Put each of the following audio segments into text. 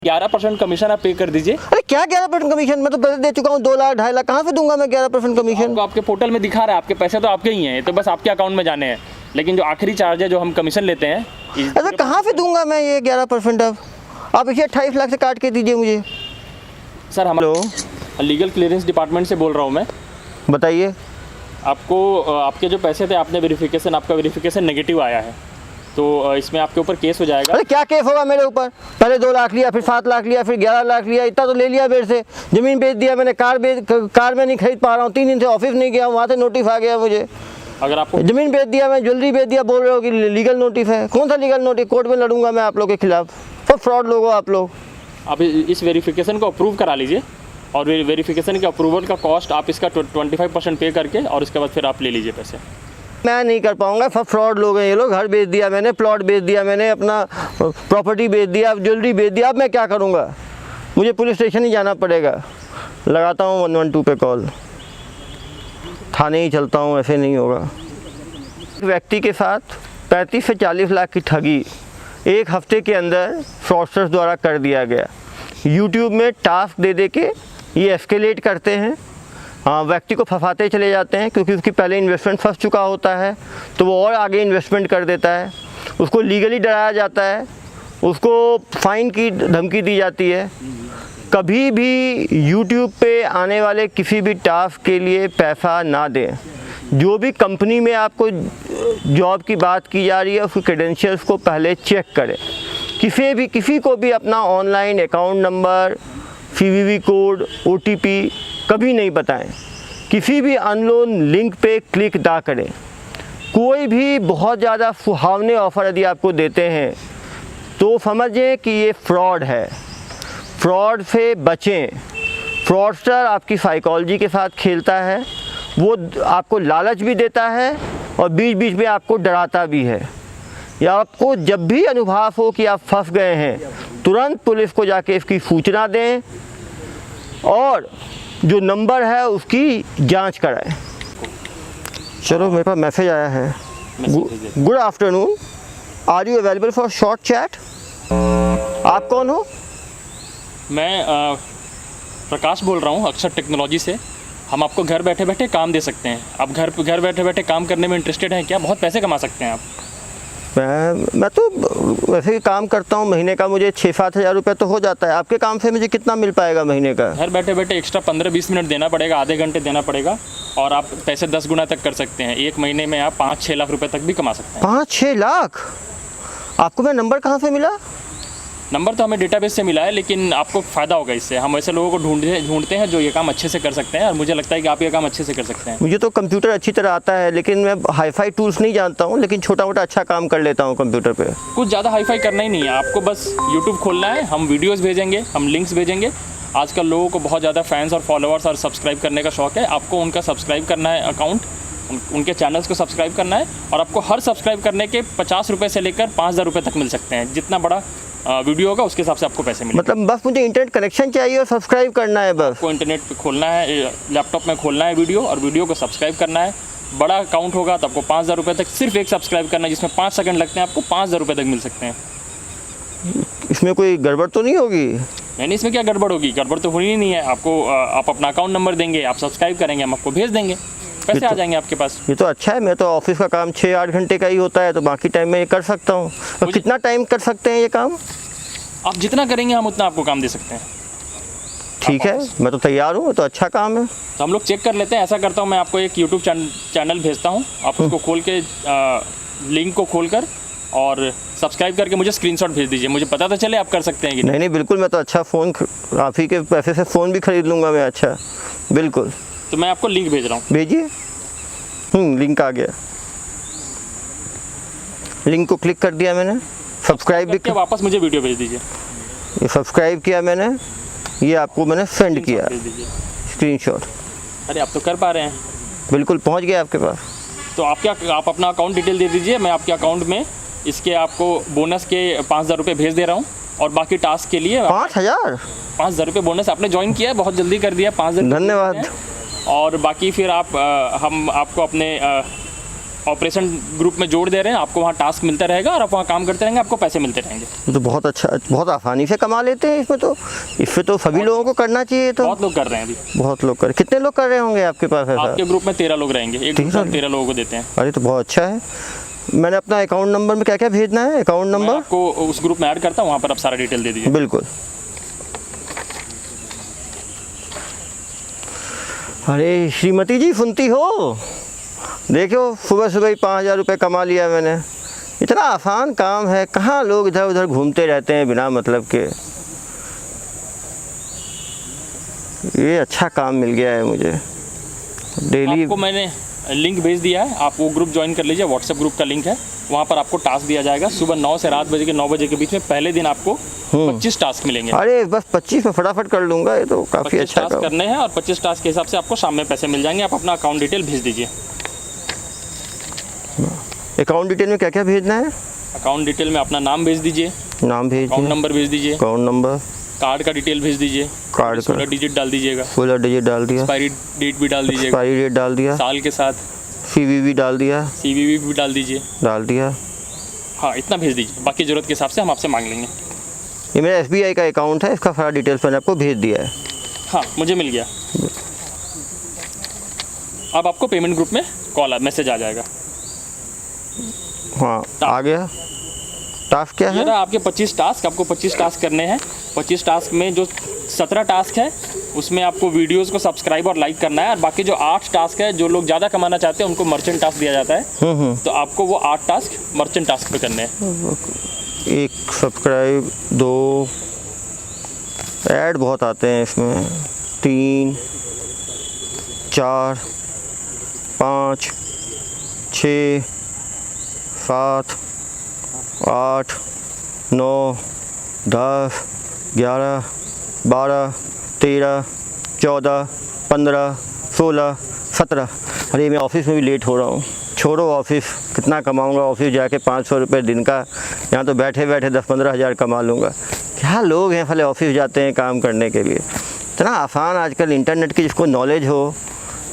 11% commission आप पे कर दीजिए। अरे क्या 11% कमीशन? मैं तो पैसे दे चुका हूँ 2 लाख 2.5 लाख, कहाँ से दूंगा मैं 11% कमीशन? आपको आपके पोर्टल में दिखा रहा है, आपके पैसे तो आपके ही हैं, तो बस आपके अकाउंट में जाने हैं, लेकिन जो आखिरी चार्ज है जो हम कमीशन लेते हैं। अरे कहाँ से दूंगा मैं ये 11%? अब आप इसे 28 लाख से काट के दीजिए मुझे। सर हम लीगल क्लियरेंस डिपार्टमेंट से बोल रहा हूँ मैं। बताइए। आपको आपके जो पैसे थे आपने वेरिफिकेशन, आपका वेरिफिकेशन नेगेटिव आया है, तो इसमें आपके ऊपर केस हो जाएगा। अरे क्या केस होगा मेरे ऊपर? पहले 2 लाख लिया, फिर 7 लाख लिया, फिर 11 लाख लिया, इतना तो ले लिया मेरे से। ज़मीन बेच दिया मैंने, कार में नहीं खरीद पा रहा हूँ, 3 दिन से ऑफिस नहीं गया, वहाँ से नोटिस आ गया मुझे। अगर आपको ज़मीन बेच दिया, मैं ज्वेलरी बेच दिया, बोल रहे हो कि लीगल नोटिस है। कौन सा लीगल नोटिस? कोर्ट में लड़ूंगा मैं आप लोग के खिलाफ। सब फ्रॉड लोग हो आप लोग। आप इस वेरिफिकेशन को अप्रूव करा लीजिए, और वेरिफिकेशन के अप्रूवल का कॉस्ट आप इसका 25% पे करके, और इसके बाद फिर आप ले लीजिए पैसे। मैं नहीं कर पाऊंगा, सब फ्रॉड लोग हैं ये लोग। घर बेच दिया मैंने, प्लॉट बेच दिया मैंने, अपना प्रॉपर्टी बेच दिया, ज्वेलरी बेच दिया। अब मैं क्या करूंगा? मुझे पुलिस स्टेशन ही जाना पड़ेगा। लगाता हूँ 112 पे कॉल, थाने ही चलता हूँ, ऐसे नहीं होगा। व्यक्ति के साथ 35 से 40 लाख की ठगी 1 हफ्ते के अंदर फ्रॉडस्टर्स द्वारा कर दिया गया। यूट्यूब में टास्क दे के ये एस्केलेट करते हैं, व्यक्ति को फंसाते चले जाते हैं, क्योंकि उसकी पहले इन्वेस्टमेंट फंस चुका होता है तो वो और आगे इन्वेस्टमेंट कर देता है। उसको लीगली डराया जाता है, उसको फाइन की धमकी दी जाती है। कभी भी YouTube पे आने वाले किसी भी टास्क के लिए पैसा ना दें। जो भी कंपनी में आपको जॉब की बात की जा रही है उसके क्रेडेंशियल्स को पहले चेक करें। किसी को भी अपना online account number, CVV code, OTP कभी नहीं बताएं। किसी भी अननोन लिंक पे क्लिक ना करें। कोई भी बहुत ज़्यादा सुहावने ऑफ़र यदि आपको देते हैं तो समझें कि ये फ्रॉड है। फ्रॉड से बचें। फ्रॉडस्टर आपकी साइकोलॉजी के साथ खेलता है, वो आपको लालच भी देता है और बीच बीच में आपको डराता भी है। या आपको जब भी अनुभव हो कि आप फंस गए हैं, तुरंत पुलिस को जाके इसकी सूचना दें और जो नंबर है उसकी जांच कराएं। चलो मेरे पास मैसेज आया है। Good afternoon, are you available for short chat? आप कौन हो? मैं प्रकाश बोल रहा हूँ अक्षर टेक्नोलॉजी से। हम आपको घर बैठे बैठे काम दे सकते हैं। आप घर बैठे बैठे काम करने में इंटरेस्टेड हैं क्या? बहुत पैसे कमा सकते हैं आप। मैं तो वैसे ही काम करता हूँ, महीने का मुझे 6-7 हज़ार रुपये तो हो जाता है। आपके काम से मुझे कितना मिल पाएगा महीने का? घर बैठे बैठे एक्स्ट्रा 15-20 मिनट देना पड़ेगा, आधे घंटे देना पड़ेगा, और आप पैसे 10 गुना तक कर सकते हैं। एक महीने में आप 5-6 लाख रुपए तक भी कमा सकते हैं। 5-6 लाख? आपको मेरा नंबर कहाँ से मिला? नंबर तो हमें डेटाबेस से मिला है, लेकिन आपको फ़ायदा होगा इससे। हम ऐसे लोगों को ढूंढते हैं जो ये काम अच्छे से कर सकते हैं, और मुझे लगता है कि आप ये काम अच्छे से कर सकते हैं। मुझे तो कंप्यूटर अच्छी तरह आता है, लेकिन मैं हाईफाई टूल्स नहीं जानता हूँ, लेकिन छोटा मोटा अच्छा काम कर लेता हूँ कंप्यूटर पे। कुछ ज़्यादा हाईफाई करना ही नहीं है आपको, बस यूट्यूब खोलना है, हम वीडियोज़ भेजेंगे, हम लिंक्स भेजेंगे। आजकल लोगों को बहुत ज़्यादा फैंस और फॉलोअर्स और सब्सक्राइब करने का शौक है। आपको उनका सब्सक्राइब करना है अकाउंट, उनके चैनल्स को सब्सक्राइब करना है, और आपको हर सब्सक्राइब करने के 50 रुपये से लेकर 5,000 रुपये तक मिल सकते हैं। जितना बड़ा वीडियो होगा उसके हिसाब से आपको पैसे मिलेंगे। मतलब बस मुझे इंटरनेट कनेक्शन चाहिए और सब्सक्राइब करना है बस? आपको इंटरनेट पे खोलना है, लैपटॉप में खोलना है वीडियो, और वीडियो को सब्सक्राइब करना है। बड़ा अकाउंट होगा तो आपको 5,000 रुपये तक सिर्फ एक सब्सक्राइब करना है, जिसमें 5 सेकंड लगते हैं, आपको 5,000 रुपये तक मिल सकते हैं। इसमें कोई गड़बड़ तो नहीं होगी? नहीं, इसमें क्या गड़बड़ होगी? गड़बड़ तो होनी ही नहीं है। आपको आप अपना अकाउंट नंबर देंगे, आप सब्सक्राइब करेंगे, हम आपको भेज देंगे, पैसे आ जाएंगे आपके पास। ये तो अच्छा है। मैं तो ऑफिस का काम 6-8 घंटे का ही होता है, तो बाकी टाइम में ये कर सकता हूँ। और कितना टाइम कर सकते हैं ये काम? आप जितना करेंगे हम उतना आपको काम दे सकते हैं। ठीक है, मैं तो तैयार हूँ, तो अच्छा काम है। तो हम लोग चेक कर लेते हैं। ऐसा करता हूँ, मैं आपको एक यूट्यूब चैनल भेजता हूँ, आप उसको खोल के लिंक को खोलकर और सब्सक्राइब करके मुझे स्क्रीनशॉट भेज दीजिए, मुझे पता तो चले आप कर सकते हैं कि नहीं। बिल्कुल, मैं तो अच्छा फ़ोन, आप ही के पैसे से फ़ोन भी खरीद लूँगा मैं। अच्छा, बिल्कुल। तो मैं आपको लिंक भेज रहा हूँ, भेजिए। लिंक आ गया। लिंक को क्लिक कर दिया मैंने, सब्सक्राइब भी किया। वापस मुझे वीडियो भेज दीजिए। ये सब्सक्राइब किया मैंने, ये आपको मैंने सेंड किया स्क्रीनशॉट। अरे आप तो कर पा रहे हैं। बिल्कुल पहुंच गया आपके पास। तो आप अपना अकाउंट डिटेल दे दीजिए, मैं आपके अकाउंट में इसके आपको बोनस के 5,000 रुपये भेज दे रहा हूँ, और बाकी टास्क के लिए 5,000 रुपये बोनस आपने ज्वाइन किया है, बहुत जल्दी कर दिया। 5,000 धन्यवाद। और बाकी फिर हम आपको अपने ऑपरेशन ग्रुप में जोड़ दे रहे हैं, आपको वहाँ टास्क मिलता रहेगा और आप वहाँ काम करते रहेंगे, आपको पैसे मिलते रहेंगे। ये तो बहुत अच्छा, बहुत आसानी से कमा लेते हैं इसमें तो सभी लोगों को करना चाहिए। तो बहुत लोग कर रहे हैं अभी। बहुत लोग कर, कितने लोग कर रहे होंगे आपके पास ऐसा? आपके ग्रुप में 13 लोग रहेंगे, एक ग्रुप में 13 लोगों को देते हैं। अरे तो बहुत अच्छा है। मैंने अपना अकाउंट नंबर में क्या क्या भेजना है? अकाउंट मैं नंबर आपको उस ग्रुप में ऐड करता हूँ, वहाँ पर आप सारा डिटेल दे दीजिए। बिल्कुल। अरे श्रीमती जी सुनती हो, देखो सुबह सुबह ही 5,000 रुपये कमा लिया मैंने। इतना आसान काम है, कहाँ लोग इधर उधर घूमते रहते हैं बिना मतलब के। ये अच्छा काम मिल गया है मुझे। डेली आपको मैंने लिंक भेज दिया है, आप वो ग्रुप ज्वाइन कर लीजिए। व्हाट्सएप ग्रुप का लिंक है, वहाँ पर आपको टास्क दिया जाएगा। सुबह 9 से रात बजे के 9 बजे के बीच में पहले दिन आपको 25 टास्क मिलेंगे। अरे बस 25 में फटाफट कर लूँगा, ये तो काफ़ी 25 अच्छा टास्क काम। करने हैं और 25 टास्क के हिसाब से आपको शाम में पैसे मिल जाएंगे। आप अपना अकाउंट डिटेल भेज दीजिए। अकाउंट डिटेल में क्या क्या भेजना है? अकाउंट डिटेल में अपना नाम भेज दीजिए, नाम भेज अकाउंट दिया, नंबर भेज दीजिए, अकाउंट नंबर, कार्ड का डिटेल भेज दीजिए, कार्ड का 16 डिजिट डाल दीजिएगा, 16 डिजिट डाल दिया, एक्सपायरी डेट भी डाल दीजिएगा, एक्सपायरी डेट डाल दिया, साल के साथ CVV डाल दिया, CVV भी डाल दीजिए। हाँ, इतना भेज दीजिए, बाकी ज़रूरत के हिसाब से हम आपसे मांग लेंगे। ये मेरा SBI का अकाउंट है, इसका सारा डिटेल्स मैंने आपको भेज दिया है। हाँ, मुझे मिल गया। अब आपको पेमेंट ग्रुप में मैसेज आ जाएगा। हाँ आ गया। टास्क क्या ये है? रहा आपके 25 टास्क। आपको 25 टास्क करने हैं। 25 टास्क में जो 17 टास्क है उसमें आपको वीडियोस को सब्सक्राइब और लाइक करना है, और बाकी जो 8 टास्क है, जो लोग ज़्यादा कमाना चाहते हैं उनको मर्चेंट टास्क दिया जाता है। तो आपको वो 8 टास्क मर्चेंट टास्क पे करने हैं। 1 सब्सक्राइब, 2 ऐड बहुत आते हैं इसमें, 3 4 5 6 7 8 9 10 11 12 13 14 15 16 17। अरे मैं ऑफिस में भी लेट हो रहा हूँ। छोड़ो ऑफिस, कितना कमाऊँगा ऑफिस जाके 500 रुपये दिन का। यहाँ तो बैठे बैठे 10-15 हज़ार कमा लूँगा। क्या लोग हैं भले ऑफिस जाते हैं काम करने के लिए। इतना आसान आजकल इंटरनेट की जिसको नॉलेज हो।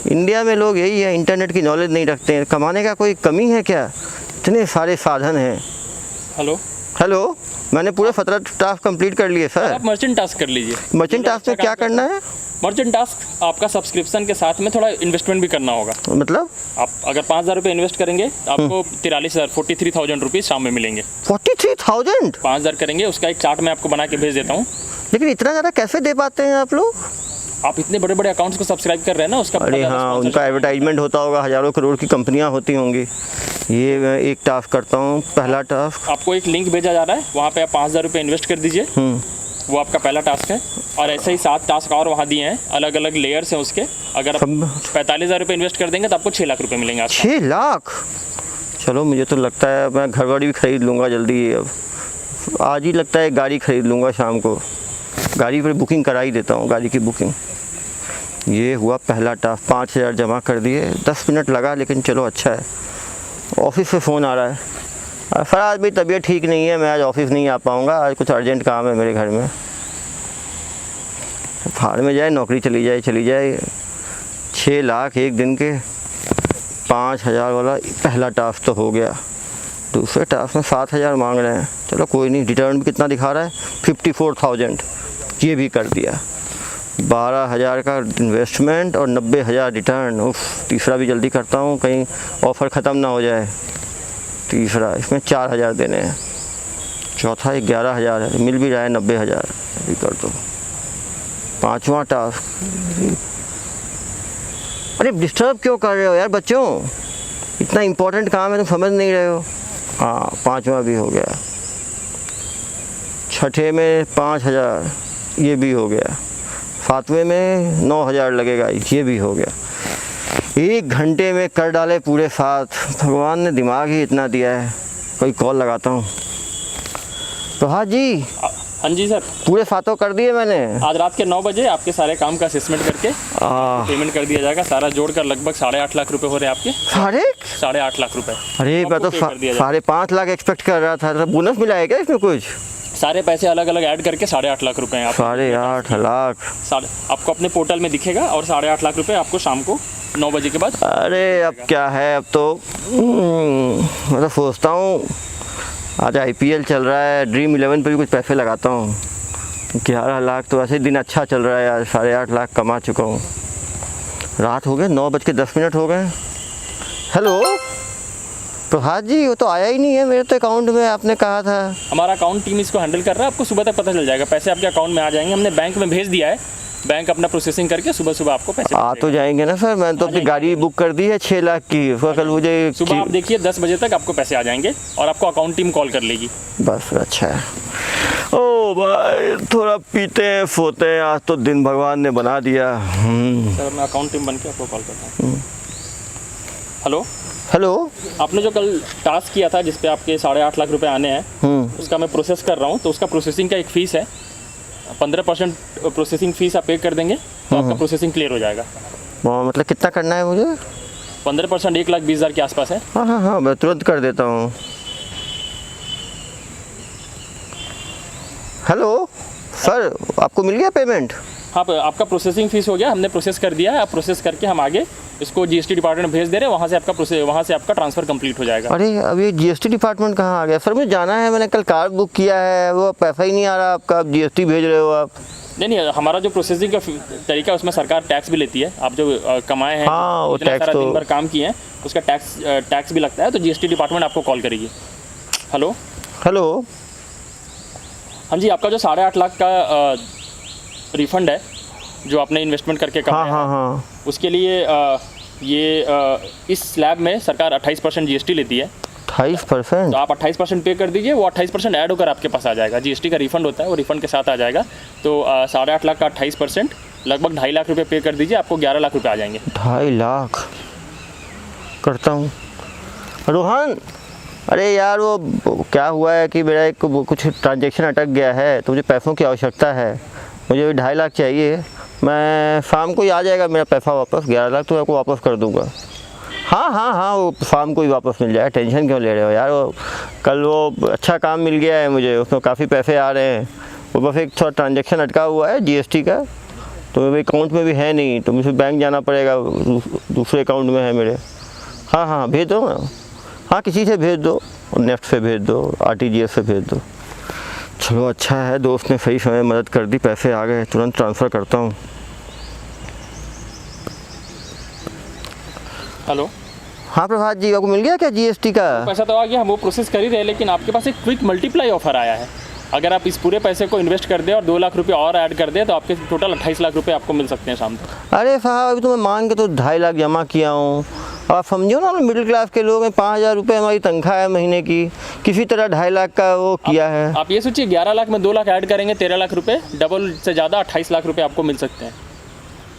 इंडिया में लोग यही है, इंटरनेट की नॉलेज नहीं रखते हैं। कमाने का कोई कमी है क्या? इतने सारे साधन हैं। हेलो, मैंने पूरे 17 टास्क कंप्लीट कर लिए सर। आप मर्चेंट टास्क कर लीजिए। मर्चेंट टास्क में क्या करना है? मर्चेंट टास्क आपका सब्सक्रिप्शन के साथ में थोड़ा इन्वेस्टमेंट भी करना होगा। मतलब आप अगर 5,000 रुपये इन्वेस्ट करेंगे तो आपको 43,000 रुपीज़ शाम में मिलेंगे। 43,000? 5,000 करेंगे, उसका एक चार्ट मैं आपको बना के भेज देता हूँ। लेकिन इतना ज़्यादा कैसे दे पाते हैं आप लोग? आप इतने बड़े बड़े अकाउंट्स को सब्सक्राइब कर रहे हैं ना, उसका अरे हाँ, उनका एडवर्टाइजमेंट होता होगा, हज़ारों करोड़ की कंपनियां होती होंगी। ये मैं एक टास्क करता हूँ, पहला टास्क। आपको एक लिंक भेजा जा रहा है, वहाँ पे आप 5,000 रुपये इन्वेस्ट कर दीजिए। वो आपका पहला टास्क है। और ऐसे ही 7 टास्क और वहाँ दिए हैं, अलग अलग लेयर्स हैं उसके। अगर आप 45,000 रुपये इन्वेस्ट कर देंगे तो आपको 6 लाख रुपये मिलेंगे। 6 लाख? चलो मुझे तो लगता है मैं घर वाड़ी भी ख़रीद लूँगा जल्दी। अब आज ही लगता है गाड़ी ख़रीद लूँगा शाम को। गाड़ी पर बुकिंग करा ही देता हूँ, गाड़ी की बुकिंग। ये हुआ पहला टास्क, 5,000 जमा कर दिए। 10 मिनट लगा, लेकिन चलो अच्छा है। ऑफिस से फ़ोन आ रहा है, सर आज मेरी तबीयत ठीक नहीं है, मैं आज ऑफिस नहीं आ पाऊँगा, आज कुछ अर्जेंट काम है मेरे घर में। भाड़ में जाए, नौकरी चली जाए। 6 लाख एक दिन के। 5,000 वाला पहला टास्क तो हो गया। दूसरे टास्क में 7,000 मांग रहे हैं। चलो कोई नहीं, रिटर्न भी कितना दिखा रहा है, 54,000। ये भी कर दिया। 12,000 का इन्वेस्टमेंट और 90,000 रिटर्न। उफ, तीसरा भी जल्दी करता हूँ, कहीं ऑफ़र ख़त्म ना हो जाए। तीसरा, इसमें 4,000 देने हैं। चौथा 11,000 है, मिल भी रहा है 90,000। अभी कर दो। 5वां टास्क। अरे डिस्टर्ब क्यों कर रहे हो यार बच्चों? इतना इम्पोर्टेंट काम है, तुम समझ नहीं रहे हो। हाँ, 5वां भी हो गया। छठे में 5,000, ये भी हो गया। 7वें में 9,000 लगेगा, ये भी हो गया। 1 घंटे में कर डाले पूरे 7। भगवान ने दिमाग ही इतना दिया है। कोई कॉल लगाता हूँ। प्रभात जी। हाँ जी सर, पूरे 7 कर दिए मैंने। आज रात के 9 बजे आपके सारे काम का असेसमेंट करके पेमेंट कर दिया जाएगा। सारा जोड़कर लगभग 8.5 लाख रुपए हो रहे हैं आपके। 8.5 लाख रुपए। अरे मैं तो 5.5 लाख एक्सपेक्ट कर रहा था। बोनस मिला है क्या इसमें कुछ? सारे पैसे अलग अलग ऐड करके 8.5 लाख रुपए हैं। 8.5 लाख आपको अपने पोर्टल में दिखेगा, और 8.5 लाख रुपए आपको शाम को 9 बजे के बाद? अरे अब क्या है, अब तो मैं तो सोचता हूँ आज IPL चल रहा है, ड्रीम 11 पे भी कुछ पैसे लगाता हूँ। 11 लाख तो वैसे दिन अच्छा चल रहा है यार, 8.5 लाख कमा चुका हूँ। रात हो गए, 9:10 हो गए। हेलो प्रभात जी, वो तो आया ही नहीं है मेरे तो अकाउंट में, आपने कहा था। हमारा अकाउंट टीम इसको हैंडल कर रहा है, आपको सुबह तक पता चल जाएगा, पैसे आपके अकाउंट में आ जाएंगे। हमने बैंक में भेज दिया है, बैंक अपना प्रोसेसिंग करके सुबह आपको पैसे आ तो जाएंगे ना सर, मैंने तो अपनी गाड़ी बुक कर दी है 6 लाख की, उसका कल मुझे सुबह आप देखिए 10 बजे तक आपको पैसे आ जाएंगे और आपको अकाउंट टीम कॉल कर लेगी। बस अच्छा है। ओ भाई थोड़ा पीते हैं सोते हैं, आज तो दिन भगवान ने बना दिया। सर मैं अकाउंट टीम बन के आपको कॉल करता हूँ। हेलो हेलो, आपने जो कल टास्क किया था जिसपे आपके 8.5 लाख रुपए आने हैं, उसका मैं प्रोसेस कर रहा हूँ, तो उसका प्रोसेसिंग का एक फ़ीस है, 15% प्रोसेसिंग फ़ीस आप पे कर देंगे तो आपका प्रोसेसिंग क्लियर हो जाएगा। मतलब कितना करना है मुझे? 15% 1,20,000 के आसपास है। हाँ मैं तुरंत कर देता हूँ। हेलो सर, आपको मिल गया पेमेंट? हाँ, आपका प्रोसेसिंग फ़ीस हो गया, हमने प्रोसेस कर दिया है। आप प्रोसेस करके हम आगे इसको GST डिपार्टमेंट में भेज दे रहे हैं, वहाँ से आपका ट्रांसफ़र कंप्लीट हो जाएगा। अरे अब ये GST डिपार्टमेंट कहाँ आ गया? सर मुझे जाना है, मैंने कल कार बुक किया है, वो पैसा ही नहीं आ रहा आपका, आप GST भेज रहे हो आप? नहीं, हमारा जो प्रोसेसिंग का तरीका है उसमें सरकार टैक्स भी लेती है। आप जो कमाए हैं, हाँ, वो इतना टैक्स सारा तो दिन भर काम किए हैं, उसका टैक्स भी लगता है, तो GST डिपार्टमेंट आपको कॉल करेगी। हेलो हेलो, हाँ जी, आपका जो 8.5 लाख का रिफ़ंड है जो आपने इन्वेस्टमेंट करके कमाया हाँ, उसके लिए इस स्लैब में सरकार 28% GST लेती है। 28%? तो आप 28% पे कर दीजिए, वो 28% ऐड होकर आपके पास आ जाएगा। GST का रिफंड होता है, वो रिफंड के साथ आ जाएगा। तो 8.5 लाख का 28% लगभग 2.5 लाख रुपए पे कर दीजिए, आपको 11 लाख रुपए आ जाएंगे। 2.5 लाख करता हूँ। रोहन, अरे यार वो क्या हुआ है कि मेरा एक कुछ ट्रांजेक्शन अटक गया है, तो मुझे पैसों की आवश्यकता है, मुझे 2.5 लाख चाहिए। मैं शाम को ही आ जाएगा मेरा पैसा वापस, 11 लाख तो आपको वापस कर दूंगा। हाँ वो शाम को ही वापस मिल जाएगा, टेंशन क्यों ले रहे हो यार। वो कल वो अच्छा काम मिल गया है मुझे, उसमें काफ़ी पैसे आ रहे हैं, वो बस एक थोड़ा ट्रांजेक्शन अटका हुआ है GST का, तो मेरे अकाउंट में भी है नहीं, तो मुझे बैंक जाना पड़ेगा, दूसरे अकाउंट में है मेरे। हाँ भेज दो ना, हाँ किसी से भेज दो, नेफ्ट से भेज दो, RTGS से भेज दो। चलो अच्छा है, दोस्त ने सही समय मदद कर दी, पैसे आ गए, तुरंत ट्रांसफ़र करता हूँ। हेलो हाँ प्रभात जी, आपको मिल गया क्या GST का पैसा? तो आ गया, हम वो प्रोसेस कर ही रहे, लेकिन आपके पास एक क्विक मल्टीप्लाई ऑफर आया है। अगर आप इस पूरे पैसे को इन्वेस्ट कर दें और 2 लाख रुपए और ऐड कर दें तो आपके टोटल 28 लाख रुपए आपको मिल सकते हैं शाम तक। अरे साहब, अभी तो मैं मांग के तो 2.5 लाख जमा किया हूँ। आप समझो ना, मिडिल क्लास के लोग हैं, 5,000 रुपये हमारी तनख्वाह है महीने की, किसी तरह 2.5 लाख का वो किया है। आप ये सोचिए 11 लाख में 2 लाख ऐड करेंगे, 13 लाख रुपए, डबल से ज़्यादा 28 लाख रुपए आपको मिल सकते हैं।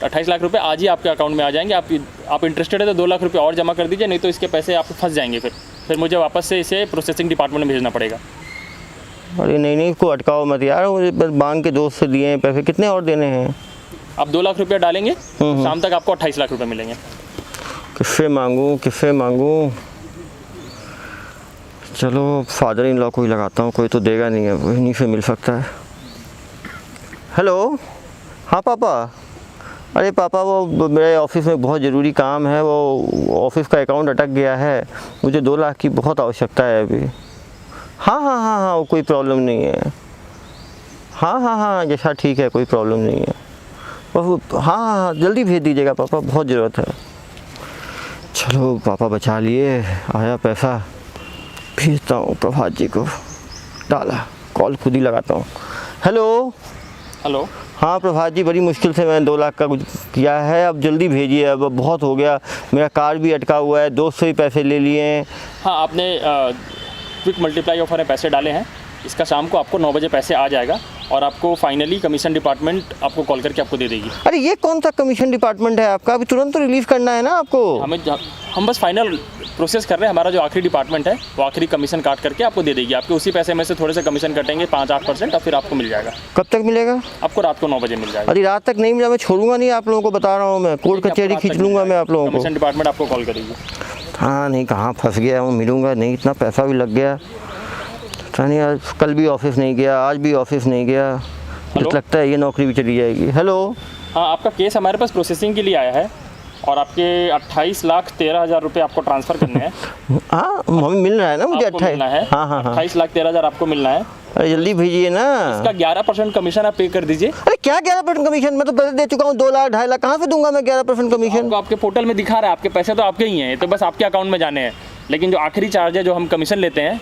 28 लाख रुपए आज ही आपके अकाउंट में आ जाएंगे। आप इंटरेस्टेड है तो 2 लाख रुपए और जमा कर दीजिए, नहीं तो इसके पैसे आप फंस जाएंगे। फिर मुझे वापस से इसे प्रोसेसिंग डिपार्टमेंट में भेजना पड़ेगा। अरे नहीं, इसको अटकाओ मत यार, मुझे बस मांग के दोस्त से दिए हैं पैसे, कितने और देने हैं? आप 2 लाख रुपया डालेंगे, शाम तक आपको 28 लाख रुपए मिलेंगे। किससे मांगूँ? चलो फादर इन लॉ को ही लगाता हूँ, कोई तो देगा नहीं है, वहीं से मिल सकता है। हेलो, हाँ पापा। अरे पापा, वो मेरे ऑफिस में बहुत ज़रूरी काम है, वो ऑफिस का अकाउंट अटक गया है, मुझे 2 लाख की बहुत आवश्यकता है अभी। हाँ वो कोई प्रॉब्लम नहीं है। हाँ जैसा ठीक है, कोई प्रॉब्लम नहीं है। हाँ जल्दी भेज दीजिएगा पापा, बहुत ज़रूरत है। चलो पापा बचा लिए, आया पैसा, भेजता हूँ प्रभात जी को, डाला, कॉल खुद ही लगाता हूँ। हेलो। हाँ प्रभात जी, बड़ी मुश्किल से मैंने 2 लाख का कुछ किया है, अब जल्दी भेजिए, अब बहुत हो गया, मेरा कार भी अटका हुआ है, दोस्त से ही पैसे ले लिए हैं। हाँ, आपने क्विक मल्टीप्लाई ऑफर में पैसे डाले हैं, इसका शाम को आपको 9 बजे पैसे आ जाएगा और आपको फाइनली कमीशन डिपार्टमेंट आपको कॉल करके आपको दे देगी। अरे ये कौन सा कमीशन डिपार्टमेंट है आपका? अभी तुरंत तो रिलीज़ करना है ना आपको। हम बस फाइनल प्रोसेस कर रहे हैं, हमारा जो आखिरी डिपार्टमेंट है वो आखिरी कमीशन काट करके आपको दे देगी। आपके उसी पैसे में से थोड़े से कमीशन कटेंगे, 5-8%, और फिर आपको मिल जाएगा। कब तक मिलेगा? आपको रात को 9 बजे मिल जाएगा। अरे रात तक नहीं मिला, मैं छोड़ूंगा नहीं आप लोगों को, बता रहा हूँ मैं, कोर्ट कचहरी खींच लूँगा मैं आप लोगों को। कमीशन डिपार्टमेंट आपको कॉल करेगी। हाँ नहीं, कहाँ फंस गया हूँ, मिलूँगा नहीं, इतना पैसा भी लग गया। नहीं, आज कल भी ऑफिस नहीं गया, आज भी ऑफिस नहीं गया, मुझे लगता है ये नौकरी भी चली जाएगी। हेलो। हाँ, आपका केस हमारे पास प्रोसेसिंग के लिए आया है और आपके 28,13,000 रुपये आपको ट्रांसफ़र करने हैं। हाँ हमें मिल रहा है ना मुझे आपको मिलना है। हाँ हाँ हाँ 28,13,000 आपको मिलना है। अरे जल्दी भेजिए ना। इसका 11% कमीशन आप पे कर दीजिए। अरे क्या 11% कमीशन? मैं तो पैसे दे चुका हूँ 2 लाख 2.5 लाख, कहाँ से दूंगा मैं 11% कमीशन? आपको आपके पोर्टल में दिखा रहा है, आपके पैसे तो आपके ही हैं, तो बस आपके अकाउंट में जाने हैं, लेकिन जो आखिरी चार्ज है जो हम कमीशन लेते हैं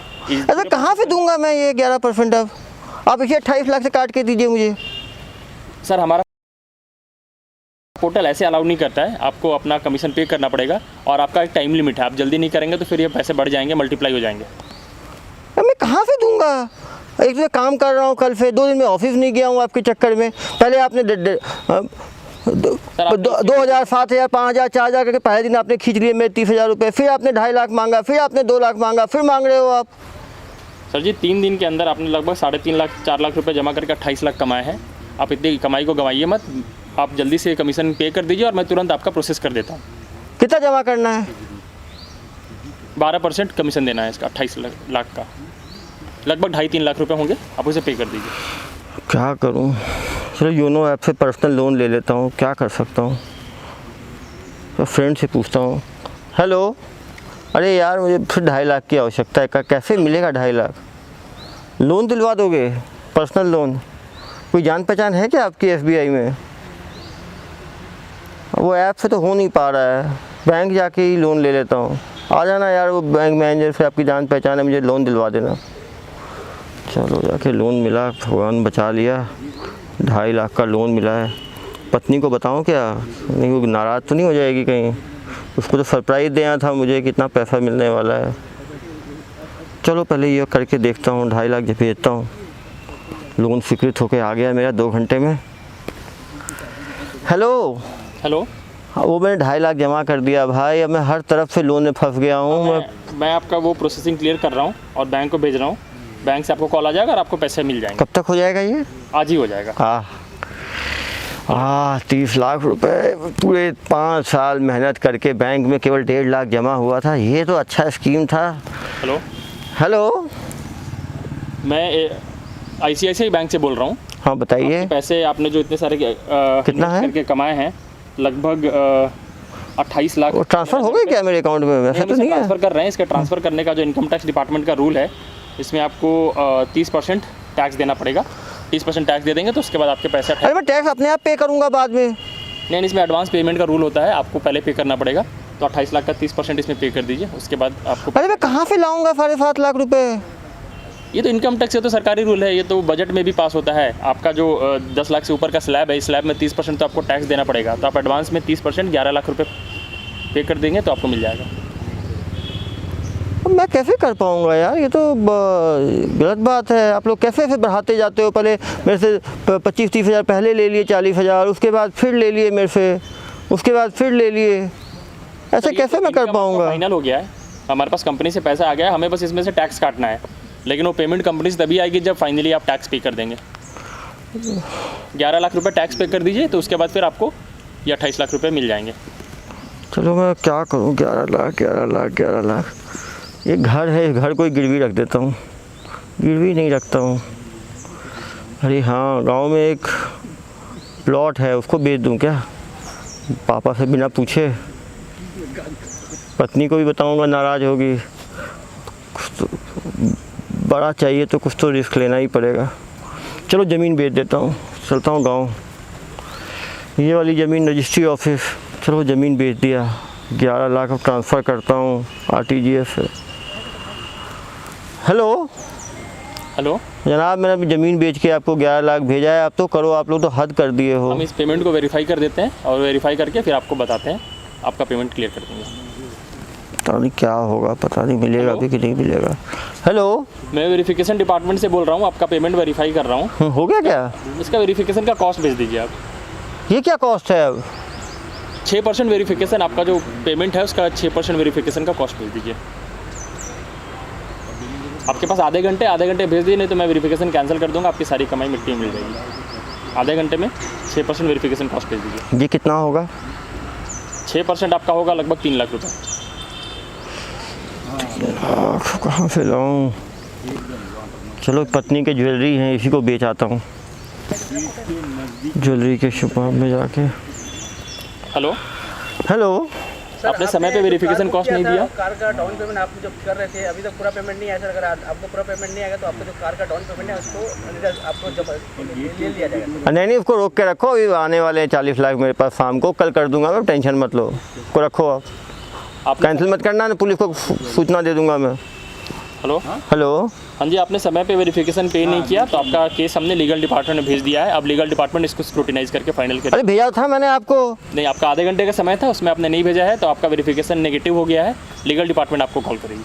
अरे कहाँ से दूंगा मैं ये 11%? अब आप इसे 28 लाख से काट के दीजिए मुझे। सर हमारा पोर्टल ऐसे अलाउ नहीं करता है, आपको अपना कमीशन पे करना पड़ेगा और आपका एक टाइम लिमिट है। आप जल्दी नहीं करेंगे तो फिर ये पैसे बढ़ जाएंगे, मल्टीप्लाई हो जाएंगे। अब मैं कहाँ से दूंगा? एक तो काम कर रहा हूँ, कल से 2 दिन में ऑफिस नहीं गया हूँ आपके चक्कर में। पहले आपने 2,000 7,000 5,000 4,000 करके पहले दिन आपने खींच लिए मेरे 30,000 रुपये, फिर आपने 2.5 लाख मांगा, फिर आपने 2 लाख मांगा, फिर मांग रहे हो आप। सर जी 3 दिन के अंदर आपने लगभग 3.5 लाख 4 लाख रुपए जमा करके 28 लाख कमाए हैं। आप इतनी कमाई को गंवाइए मत, आप जल्दी से कमीशन पे कर दीजिए और मैं तुरंत आपका प्रोसेस कर देता हूँ। कितना जमा करना है? 12% कमीशन देना है इसका, 28 लाख का लगभग 2.5-3 लाख रुपए होंगे, आप उसे पे कर दीजिए। क्या करूँ? चलो योनो ऐप से पर्सनल लोन ले लेता हूँ, क्या कर सकता हूँ? तो फ्रेंड से पूछता हूँ। हेलो, अरे यार मुझे फिर 2.5 लाख की आवश्यकता है, कैसे मिलेगा 2.5 लाख? लोन दिलवा दोगे? Personal loan? कोई जान पहचान है क्या आपकी SBI में? वो ऐप से तो हो नहीं पा रहा है, बैंक जाके ही लोन ले लेता हूँ। आ जाना यार, वो बैंक मैनेजर से आपकी जान पहचान है, मुझे लोन दिलवा देना। चलो जाके लोन मिला, भगवान बचा लिया। 2.5 लाख का लोन मिला है। पत्नी को बताऊँ क्या? नहीं वो नाराज़ तो नहीं हो जाएगी कहीं? उसको तो सरप्राइज़ देना था मुझे कितना पैसा मिलने वाला है। चलो पहले ये करके देखता हूँ, 2.5 लाख जब भेजता हूँ। लोन स्वीकृत होके आ गया मेरा 2 घंटे में। हेलो हेलो, वो मैंने 2.5 लाख जमा कर दिया भाई, अब मैं हर तरफ से लोन में फंस गया हूँ। मैं आपका वो प्रोसेसिंग क्लियर कर रहा हूँ और बैंक को भेज रहा हूँ। बैंक से आपको कॉल आ जाएगा और आपको पैसे मिल जाएंगे। कब तक हो जाएगा ये? आज ही हो जाएगा। 30 लाख रुपए पूरे 5 साल मेहनत करके बैंक में केवल 1.5 लाख जमा हुआ था। ये तो अच्छा स्कीम था। हेलो हेलो, मैं ICICI बैंक से बोल रहा हूँ। हाँ बताइए। पैसे आपने जो इतने सारे कितना है करके कमाए हैं, लगभग 28 लाख। वो ट्रांसफ़र हो गए क्या मेरे अकाउंट में? वैसे तो नहीं है। ट्रांसफ़र कर रहे हैं। इसका ट्रांसफ़र करने का जो इनकम टैक्स डिपार्टमेंट का रूल है, इसमें आपको 30% टैक्स देना पड़ेगा। 30% टैक्स दे देंगे तो उसके बाद आपके पैसे। अरे मैं टैक्स अपने आप पे करूँगा बाद में। नहीं, इसमें एडवांस पेमेंट का रूल होता है, आपको पहले पे करना पड़ेगा। तो 28 लाख का 30% इसमें पे कर दीजिए, उसके बाद आपको। अरे मैं कहाँ से लाऊंगा 7.5 लाख रुपए? ये तो इनकम टैक्स है, तो सरकारी रूल है, ये तो बजट में भी पास होता है। आपका जो 10 लाख से ऊपर का स्लैब है, इस स्लैब में 30% तो आपको टैक्स देना पड़ेगा। तो आप एडवांस में 30% 11 लाख रुपये पे कर देंगे तो आपको मिल जाएगा। अब मैं कैसे कर पाऊँगा यार? ये तो गलत बात है। आप लोग कैसे ऐसे बढ़ाते जाते हो? पहले मेरे से 25-30 हज़ार पहले ले लिए, 40,000, उसके बाद फिर ले लिए मेरे से, उसके बाद फिर ले लिए। ऐसे कैसे मैं कर पाऊँगा? फाइनल हो गया है, हमारे पास कंपनी से पैसा आ गया है, हमें बस इसमें से टैक्स काटना है। लेकिन वो पेमेंट कंपनी से तभी आएगी जब फाइनली आप टैक्स पे कर देंगे। 11 लाख रुपए टैक्स पे कर दीजिए, तो उसके बाद फिर आपको ये 28 लाख रुपए मिल जाएंगे। चलो मैं क्या करूँ? 11 लाख। ये घर है, घर को गिरवी रख देता हूँ। गिरवी नहीं रखता हूँ। अरे हाँ, गांव में एक प्लॉट है, उसको बेच दूँ क्या? पापा से बिना पूछे। पत्नी को भी बताऊँगा, नाराज़ होगी। कुछ तो बड़ा चाहिए तो कुछ तो रिस्क लेना ही पड़ेगा। चलो ज़मीन बेच देता हूँ, चलता हूँ गांव। ये वाली ज़मीन रजिस्ट्री ऑफिस। चलो ज़मीन बेच दिया, 11 लाख अब ट्रांसफ़र करता हूँ RTGS से। हेलो जनाब, मैंने अभी ज़मीन बेच के आपको 11 लाख भेजा है। आप तो करो, आप लोग तो हद कर दिए हो। हम इस पेमेंट को वेरीफाई कर देते हैं और वेरीफाई करके फिर आपको बताते हैं, आपका पेमेंट क्लियर कर देंगे। पता नहीं क्या होगा, पता नहीं मिलेगा भी कि नहीं मिलेगा। हेलो, मैं वेरिफिकेशन डिपार्टमेंट से बोल रहा हूँ, आपका पेमेंट वेरीफाई कर रहा हूँ। हो गया क्या? इसका वेरिफिकेशन का कॉस्ट भेज दीजिए आप। ये क्या कॉस्ट है अब? 6% वेरिफिकेशन, आपका जो पेमेंट है उसका 6% वेरिफिकेशन का कॉस्ट भेज दीजिए। आपके पास आधे घंटे भेज दिए, नहीं तो मैं वेरिफिकेशन कैंसिल कर दूंगा, आपकी सारी कमाई मिट्टी में मिल जाएगी। आधे घंटे में 6% वेरिफिकेशन कॉस्ट भेज दीजिए। ये कितना होगा? 6% आपका होगा लगभग 3 लाख रुपये। कहाँ से लाऊं? चलो पत्नी के ज्वेलरी हैं, इसी को बेच आता हूँ ज्वेलरी के शॉप में जाके। हेलो हेलो, आपने समय पे वेरिफिकेशन कॉस्ट नहीं दिया। कार का डाउन पेमेंट आप जो कर रहे थे अभी तक पूरा पेमेंट नहीं आया सर। अगर आपको पूरा पेमेंट नहीं आएगा तो आपको जो कार का डाउन पेमेंट है उसको आपको जब ले लिया जाएगा। नहीं उसको रोक के रखो, अभी आने वाले हैं 40 लाख मेरे पास शाम को, कल कर दूंगा मैं, टेंशन मत लो, को रखो आप कैंसिल मत करना, पुलिस को सूचना दे दूंगा मैं। हेलो हेलो, हाँ जी, आपने समय पे वेरिफिकेशन पे नहीं किया तो आपका केस हमने लीगल डिपार्टमेंट में भेज दिया है। अब लीगल डिपार्टमेंट इसको स्क्रूटिनाइज करके फाइनल करें। अरे भेजा था मैंने आपको। नहीं, आपका आधे घंटे का समय था, उसमें आपने नहीं भेजा है तो आपका वेरिफिकेशन नेगेटिव हो गया है। लीगल डिपार्टमेंट आपको कॉल करेगी।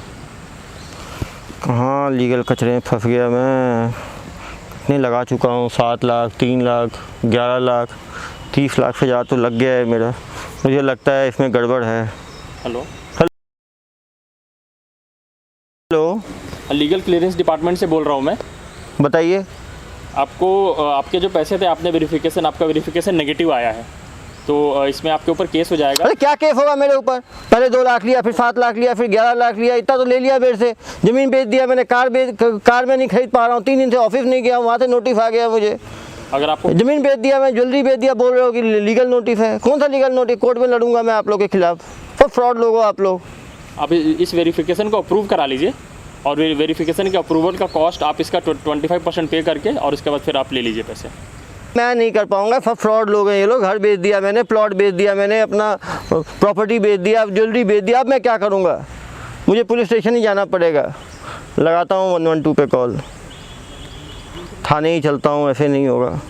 कहाँ लीगल कचरे में फंस गया मैं, कितने लगा चुका हूँ, 7 लाख, 3 लाख, 11 लाख, 30 लाख से ज़्यादा तो लग गया है मेरा। मुझे लगता है इसमें गड़बड़ है। Hello hello, legal clearance department से बोल रहा हूँ मैं। बताइए। आपको आपके जो पैसे थे आपने वेरिफिकेशन, आपका वेरिफिकेशन नेगेटिव आया है तो इसमें आपके ऊपर केस हो जाएगा। अरे क्या केस होगा मेरे ऊपर? पहले 2 लाख लिया, फिर 7 लाख लिया, फिर 11 लाख लिया, इतना तो ले लिया मेरे से। ज़मीन बेच दिया मैंने, कार में नहीं खरीद पा रहा हूँ, 3 दिन से ऑफिस नहीं गया हूँ, वहाँ से नोटिस आ गया मुझे। अगर आपको ज़मीन बेच दिया मैं, ज्वेलरी बेच दिया, बोल रहे हो कि लीगल नोटिस है। कौन सा लीगल नोटिस? कोर्ट में लड़ूंगा मैं आप लोग के खिलाफ। सब फ्रॉड लोग हो आप लोग। आप इस वेरिफिकेशन को अप्रूव करा लीजिए और वेरिफिकेशन के अप्रूवल का कॉस्ट आप इसका 25% पे करके और उसके बाद फिर आप ले लीजिए पैसे। मैं नहीं कर पाऊंगा, सब फ्रॉड लोग हैं ये लोग। घर बेच दिया मैंने, प्लॉट बेच दिया मैंने, अपना प्रॉपर्टी बेच दिया, ज्वेलरी बेच दिया। अब मैं क्या करूंगा? मुझे पुलिस स्टेशन ही जाना पड़ेगा। लगाता हूँ 112 पे कॉल, थाने ही चलता हूँ, ऐसे नहीं होगा।